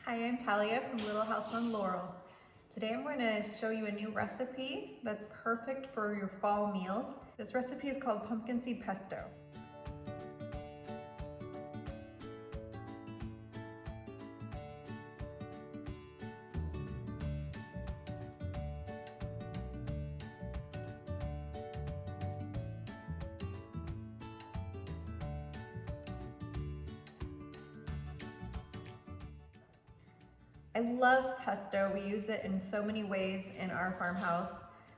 Hi, I'm Talia from Little House on Laurel. Today I'm going to show you a new recipe that's perfect for your fall meals. This recipe is called pumpkin seed pesto. I love pesto. We use it in so many ways in our farmhouse.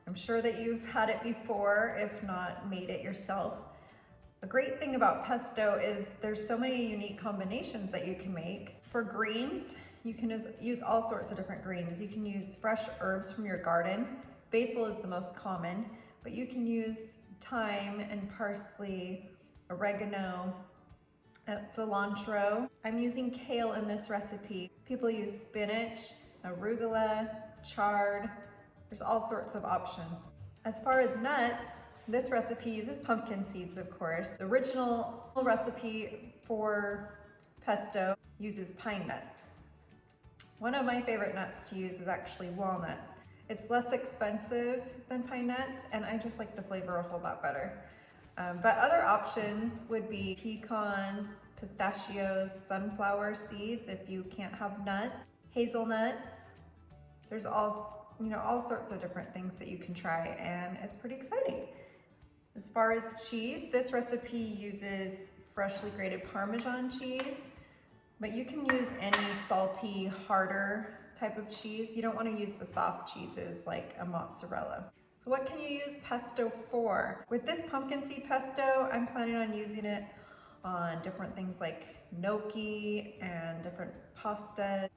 I'm sure that you've had it before, if not made it yourself. The great thing about pesto is there's so many unique combinations that you can make. For greens, you can use all sorts of different greens. You can use fresh herbs from your garden. Basil is the most common, but you can use thyme and parsley, oregano, cilantro. I'm using kale in this recipe. People use spinach, arugula, chard. There's all sorts of options. As far as nuts, this recipe uses pumpkin seeds, of course. The original recipe for pesto uses pine nuts. One of my favorite nuts to use is actually walnuts. It's less expensive than pine nuts, and I just like the flavor a whole lot better. But other options would be pecans, pistachios, sunflower seeds if you can't have nuts, hazelnuts. There's all sorts of different things that you can try, and it's pretty exciting. As far as cheese, this recipe uses freshly grated Parmesan cheese, but you can use any salty, harder type of cheese. You don't want to use the soft cheeses like a mozzarella. So what can you use pesto for? With this pumpkin seed pesto, I'm planning on using it on different things like gnocchi and different pasta.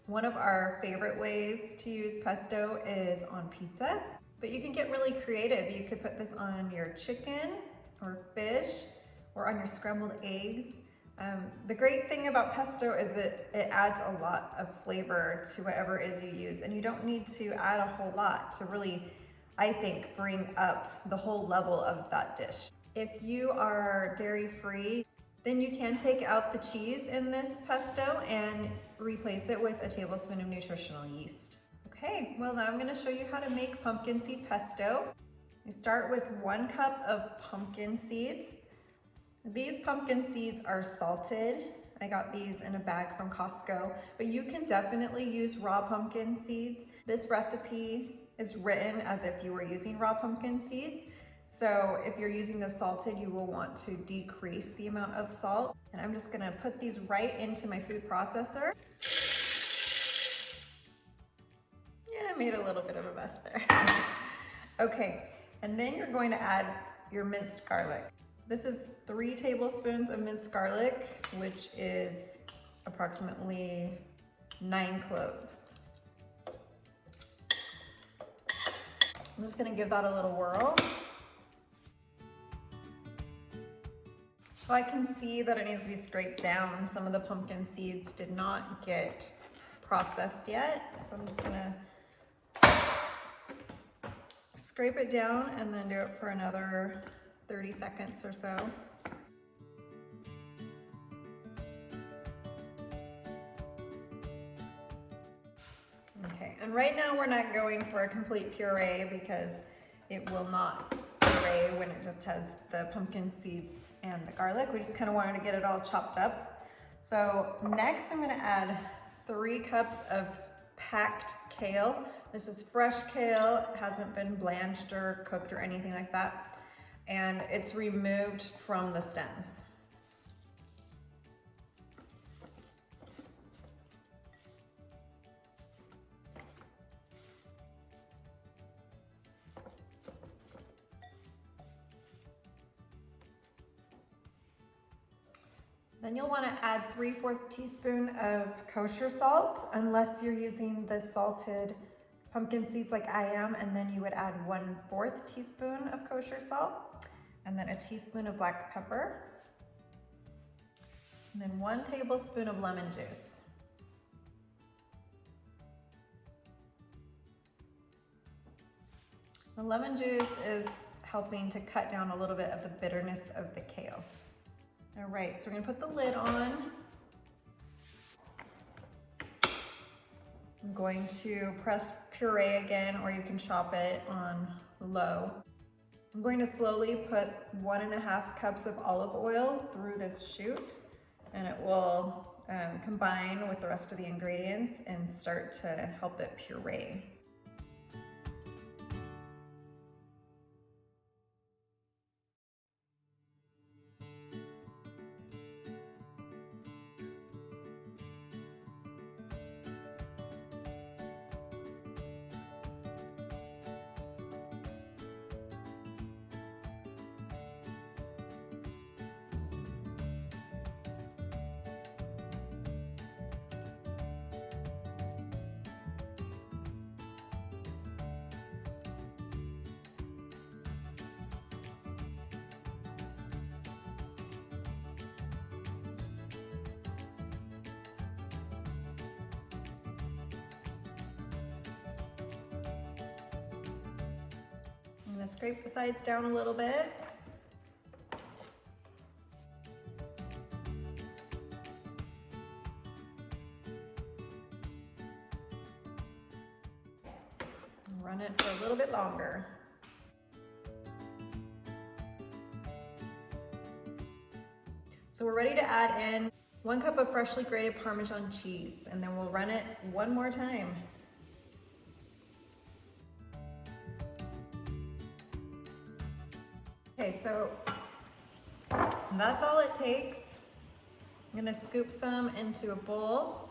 One of our favorite ways to use pesto is on pizza, but you can get really creative. You could put this on your chicken or fish or on your scrambled eggs. The great thing about pesto is that it adds a lot of flavor to whatever it is you use, and you don't need to add a whole lot to really, I think, bring up the whole level of that dish. If you are dairy-free, then you can take out the cheese in this pesto and replace it with a tablespoon of nutritional yeast. Okay, well now I'm gonna show you how to make pumpkin seed pesto. You start with 1 cup of pumpkin seeds. These pumpkin seeds are salted. I got these in a bag from Costco, but you can definitely use raw pumpkin seeds. This recipe is written as if you were using raw pumpkin seeds. So if you're using the salted, you will want to decrease the amount of salt. And I'm just gonna put these right into my food processor. Yeah, I made a little bit of a mess there. Okay, and then you're going to add your minced garlic. This is 3 tablespoons of minced garlic, which is approximately 9 cloves. I'm just gonna give that a little whirl. So I can see that it needs to be scraped down. Some of the pumpkin seeds did not get processed yet. So I'm just gonna scrape it down and then do it for another 30 seconds or so. Okay, and right now we're not going for a complete puree because it will not puree when it just has the pumpkin seeds and the garlic. We just kind of wanted to get it all chopped up. So next I'm gonna add 3 cups of packed kale. This is fresh kale. It hasn't been blanched or cooked or anything like that. And it's removed from the stems. Then you'll want to add 3/4 teaspoon of kosher salt, unless you're using the salted pumpkin seeds like I am, and then you would add 1/4 teaspoon of kosher salt, and then a teaspoon of black pepper, and then 1 tablespoon of lemon juice. The lemon juice is helping to cut down a little bit of the bitterness of the kale. All right, so we're gonna put the lid on. I'm going to press puree again, or you can chop it on low. I'm going to slowly put 1.5 cups of olive oil through this chute, and it will combine with the rest of the ingredients and start to help it puree. I'm gonna scrape the sides down a little bit. And run it for a little bit longer. So we're ready to add in 1 cup of freshly grated Parmesan cheese, and then we'll run it one more time. Okay, so that's all it takes. I'm gonna scoop some into a bowl.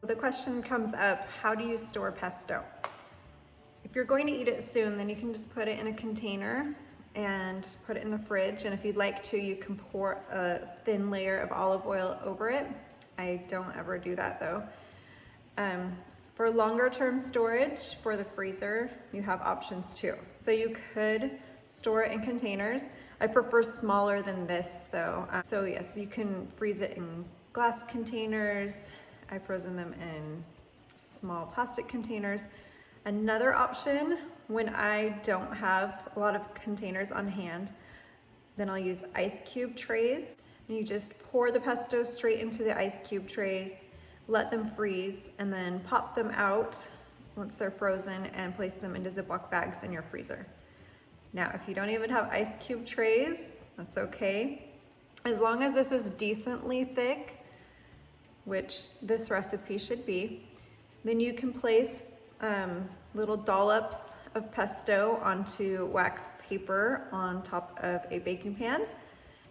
The question comes up, how do you store pesto? If you're going to eat it soon, then you can just put it in a container and put it in the fridge. And if you'd like to, you can pour a thin layer of olive oil over it. I don't ever do that though. For longer term storage for the freezer, you have options too. So you could store it in containers. I prefer smaller than this though. So yes, you can freeze it in glass containers. I've frozen them in small plastic containers. Another option, when I don't have a lot of containers on hand, then I'll use ice cube trays. And you just pour the pesto straight into the ice cube trays, let them freeze, and then pop them out once they're frozen and place them into Ziploc bags in your freezer. Now, if you don't even have ice cube trays, that's okay. As long as this is decently thick, which this recipe should be, then you can place little dollops of pesto onto wax paper on top of a baking pan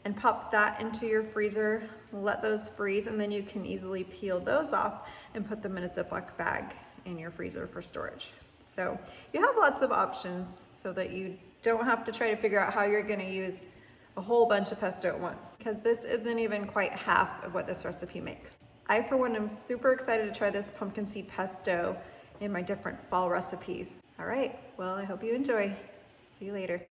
and pop that into your freezer, let those freeze, and then you can easily peel those off and put them in a Ziploc bag in your freezer for storage. So you have lots of options so that you don't have to try to figure out how you're gonna use a whole bunch of pesto at once, because this isn't even quite half of what this recipe makes. I, for one, am super excited to try this pumpkin seed pesto in my different fall recipes. All right, well, I hope you enjoy. See you later.